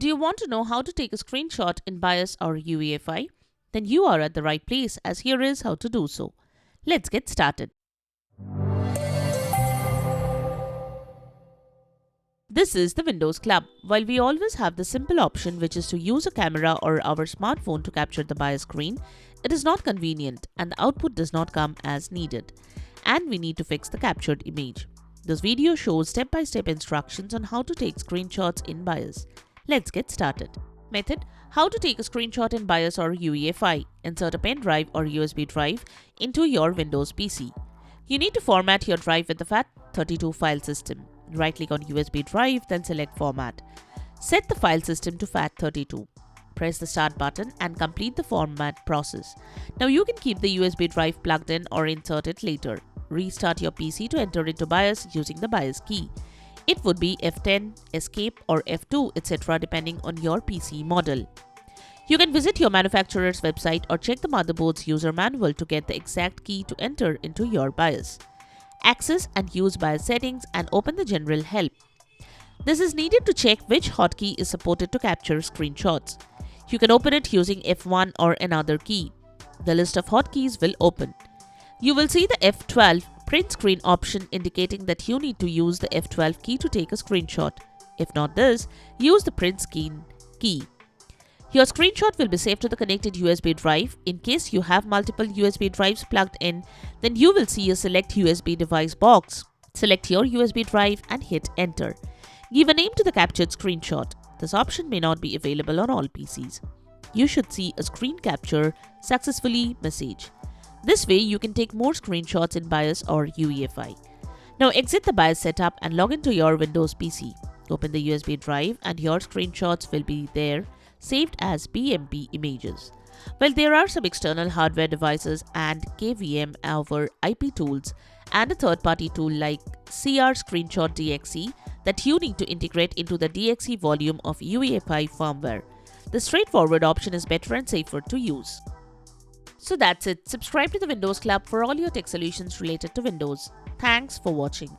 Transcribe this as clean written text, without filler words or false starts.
Do you want to know how to take a screenshot in BIOS or UEFI? Then you are at the right place, as here is how to do so. Let's get started. This is the Windows Club. While we always have the simple option, which is to use a camera or our smartphone to capture the BIOS screen, it is not convenient and the output does not come as needed. And we need to fix the captured image. This video shows step-by-step instructions on how to take screenshots in BIOS. Let's get started. Method: how to take a screenshot in BIOS or UEFI. Insert a pen drive or USB drive into your Windows PC. You need to format your drive with the FAT32 file system. Right-click on USB drive, then select Format. Set the file system to FAT32. Press the Start button and complete the format process. Now you can keep the USB drive plugged in or insert it later. Restart your PC to enter into BIOS using the BIOS key. It would be F10, Escape or F2, etc. depending on your PC model. You can visit your manufacturer's website or check the motherboard's user manual to get the exact key to enter into your BIOS. Access and use BIOS settings and open the general help. This is needed to check which hotkey is supported to capture screenshots. You can open it using F1 or another key. The list of hotkeys will open. You will see the F12 print screen option indicating that you need to use the F12 key to take a screenshot. If not this, use the print screen key. Your screenshot will be saved to the connected USB drive. In case you have multiple USB drives plugged in, then you will see a Select USB device box. Select your USB drive and hit Enter. Give a name to the captured screenshot. This option may not be available on all PCs. You should see a screen capture successfully message. This way, you can take more screenshots in BIOS or UEFI. Now exit the BIOS setup and log into your Windows PC. Open the USB drive and your screenshots will be there, saved as BMP images. Well, there are some external hardware devices and KVM over IP tools and a third-party tool like CR Screenshot DXE that you need to integrate into the DXE volume of UEFI firmware. The straightforward option is better and safer to use. So that's it. Subscribe to the Windows Club for all your tech solutions related to Windows. Thanks for watching.